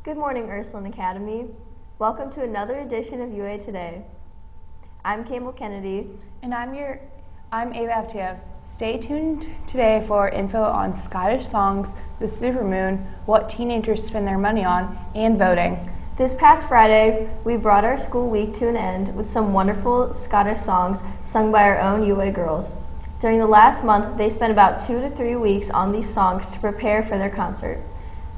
Good morning, Ursuline Academy. Welcome to another edition of UA Today. I'm Campbell Kennedy. And I'm Ava Avtiev. Stay tuned today for info on Scottish songs, the supermoon, what teenagers spend their money on, and voting. This past Friday, we brought our school week to an end with some wonderful Scottish songs sung by our own UA girls. During the last month, they spent about 2 to 3 weeks on these songs to prepare for their concert.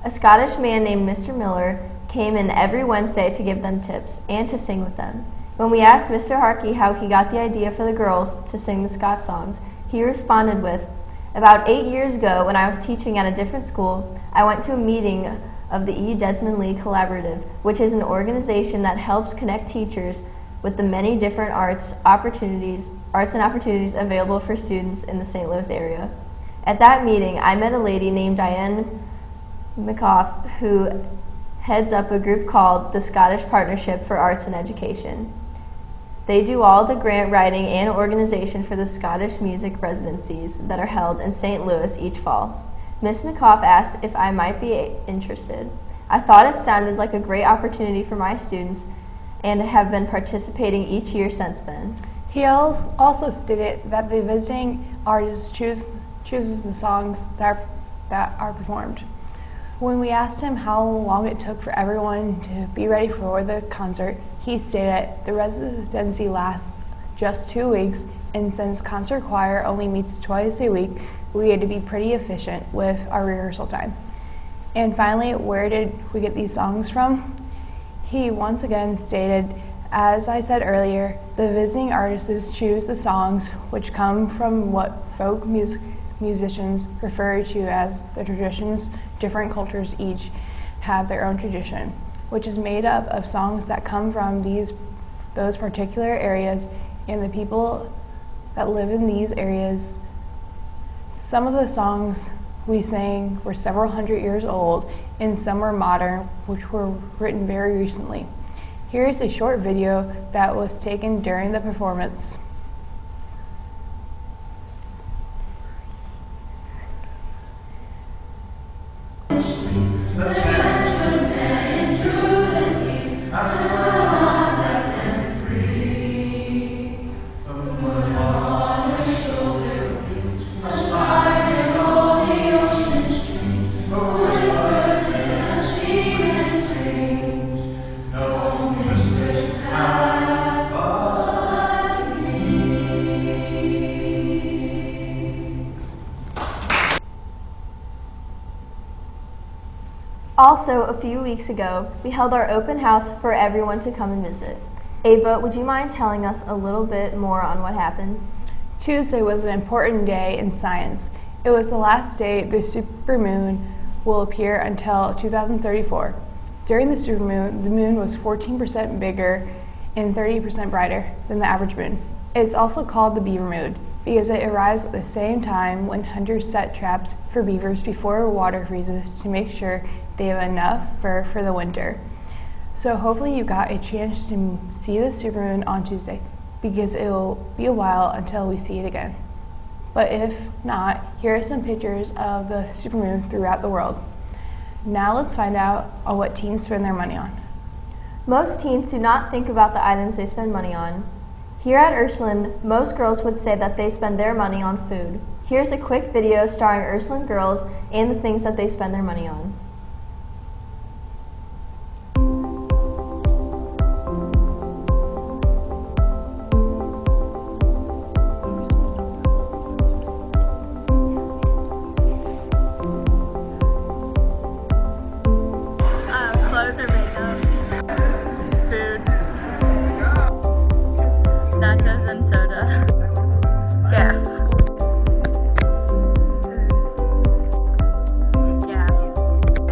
A Scottish man named Mr. Miller came in every Wednesday to give them tips and to sing with them. When we asked Mr. Harkey how he got the idea for the girls to sing the Scott songs, he responded with, "About 8 years ago, when I was teaching at a different school, I went to a meeting of the E. Desmond Lee Collaborative, which is an organization that helps connect teachers with the many different arts and opportunities available for students in the St. Louis area. At that meeting, I met a lady named Diane McCoff, who heads up a group called the Scottish Partnership for Arts and Education. They do all the grant writing and organization for the Scottish music residencies that are held in St. Louis each fall. Ms. McCoff asked if I might be interested. I thought it sounded like a great opportunity for my students and have been participating each year since then." He also stated that the visiting artist chooses the songs that are performed. When we asked him how long it took for everyone to be ready for the concert, he stated the residency lasts just 2 weeks, and since concert choir only meets twice a week, we had to be pretty efficient with our rehearsal time. And finally, where did we get these songs from? He once again stated, as I said earlier, the visiting artists choose the songs which come from what folk musicians refer to as the traditions. Different cultures each have their own tradition, which is made up of songs that come from those particular areas and the people that live in these areas. Some of the songs we sang were several hundred years old, and some were modern, which were written very recently. Here is a short video that was taken during the performance. Also, a few weeks ago, we held our open house for everyone to come and visit. Ava, would you mind telling us a little bit more on what happened? Tuesday was an important day in science. It was the last day the supermoon will appear until 2034. During the supermoon, the moon was 14% bigger and 30% brighter than the average moon. It's also called the beaver moon because it arrives at the same time when hunters set traps for beavers before water freezes to make sure they have enough fur for the winter. So hopefully you got a chance to see the supermoon on Tuesday, because it will be a while until we see it again. But if not, here are some pictures of the supermoon throughout the world. Now let's find out on what teens spend their money on. Most teens do not think about the items they spend money on. Here at Ursuline, most girls would say that they spend their money on food. Here's a quick video starring Ursuline girls and the things that they spend their money on. Clothes or makeup, food, nachos and soda, gas. Gas.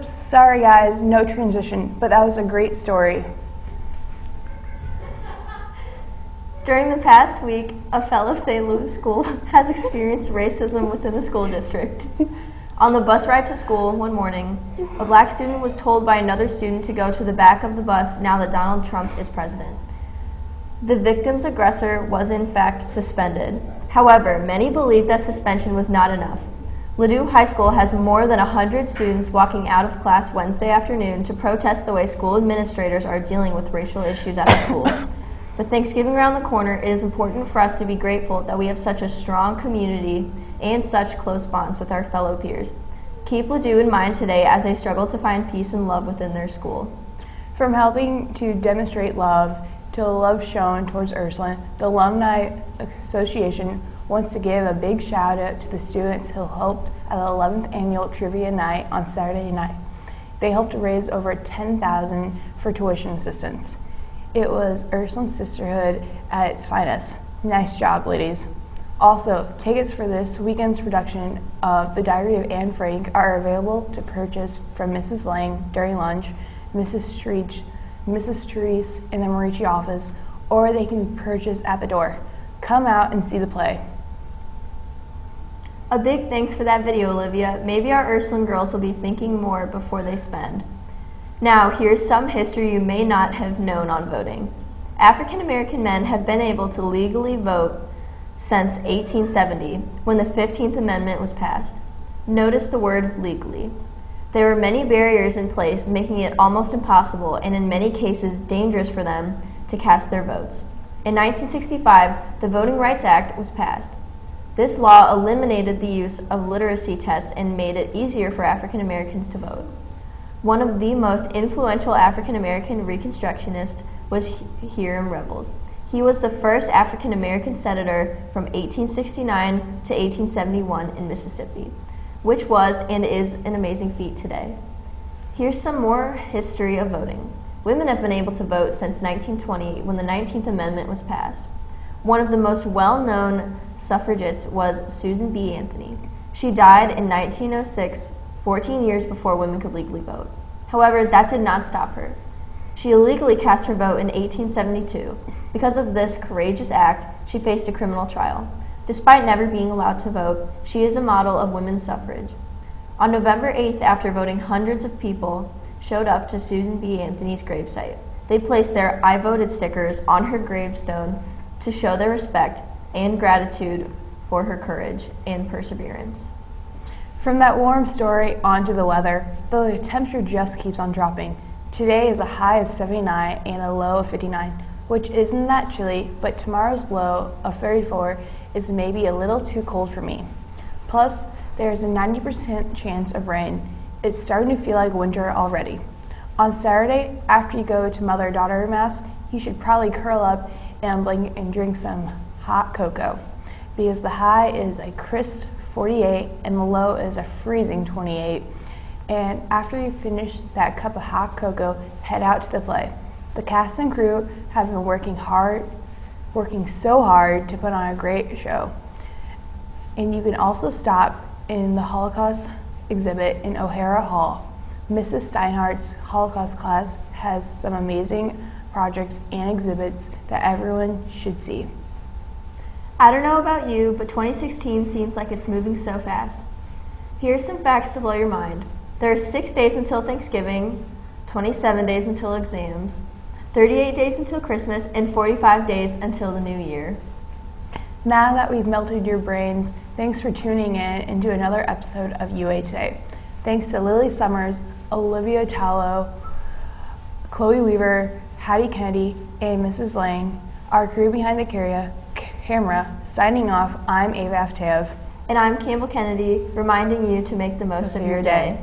Oops, sorry guys, no transition, but that was a great story. During the past week, a fellow St. Louis school has experienced racism within the school district. On the bus ride to school one morning, a black student was told by another student to go to the back of the bus now that Donald Trump is president. The victim's aggressor was in fact suspended. However, many believe that suspension was not enough. Ladue High School has more than 100 students walking out of class Wednesday afternoon to protest the way school administrators are dealing with racial issues at the school. With Thanksgiving around the corner, it is important for us to be grateful that we have such a strong community and such close bonds with our fellow peers. Keep Ladue in mind today as they struggle to find peace and love within their school. From helping to demonstrate love to the love shown towards Ursuline, the Alumni Association wants to give a big shout out to the students who helped at the 11th annual trivia night on Saturday night. They helped raise over $10,000 for tuition assistance. It was Ursuline sisterhood at its finest. Nice job, ladies. Also, tickets for this weekend's production of The Diary of Anne Frank are available to purchase from Mrs. Lang during lunch, Mrs. Therese in the Marici office, or they can be purchased at the door. Come out and see the play. A big thanks for that video, Olivia. Maybe our Ursuline girls will be thinking more before they spend. Now, here's some history you may not have known on voting. African American men have been able to legally vote since 1870, when the 15th Amendment was passed. Notice the word legally. There were many barriers in place, making it almost impossible, and in many cases dangerous for them to cast their votes. In 1965, the Voting Rights Act was passed. This law eliminated the use of literacy tests and made it easier for African Americans to vote. One of the most influential African American Reconstructionists was Hiram Revels. He was the first African American senator from 1869 to 1871 in Mississippi, which was and is an amazing feat today. Here's some more history of voting. Women have been able to vote since 1920, when the 19th Amendment was passed. One of the most well-known suffragettes was Susan B. Anthony. She died in 1906, 14 years before women could legally vote. However, that did not stop her. She illegally cast her vote in 1872. Because of this courageous act, she faced a criminal trial. Despite never being allowed to vote, she is a model of women's suffrage. On November 8th, after voting, hundreds of people showed up to Susan B. Anthony's gravesite. They placed their "I voted" stickers on her gravestone to show their respect and gratitude for her courage and perseverance. From that warm story onto the weather, the temperature just keeps on dropping. Today is a high of 79 and a low of 59, which isn't that chilly, but tomorrow's low of 34 is maybe a little too cold for me. Plus, there's a 90% chance of rain. It's starting to feel like winter already. On Saturday, after you go to mother-daughter mass, you should probably curl up and blink and drink some hot cocoa, because the high is a crisp 48 and the low is a freezing 28. And after you finish that cup of hot cocoa, head out to the play. The cast and crew have been working so hard to put on a great show. And you can also stop in the Holocaust exhibit in O'Hara Hall. Mrs. Steinhardt's Holocaust class has some amazing projects and exhibits that everyone should see. I don't know about you, but 2016 seems like it's moving so fast. Here's some facts to blow your mind. There are 6 days until Thanksgiving, 27 days until exams, 38 days until Christmas, and 45 days until the new year. Now that we've melted your brains, thanks for tuning in into another episode of UA Today. Thanks to Lily Summers, Olivia Tallow, Chloe Weaver, Hattie Kennedy, and Mrs. Lang, our crew behind the camera. Signing off, I'm Ava Aftev. And I'm Campbell Kennedy, reminding you to make the most of your day.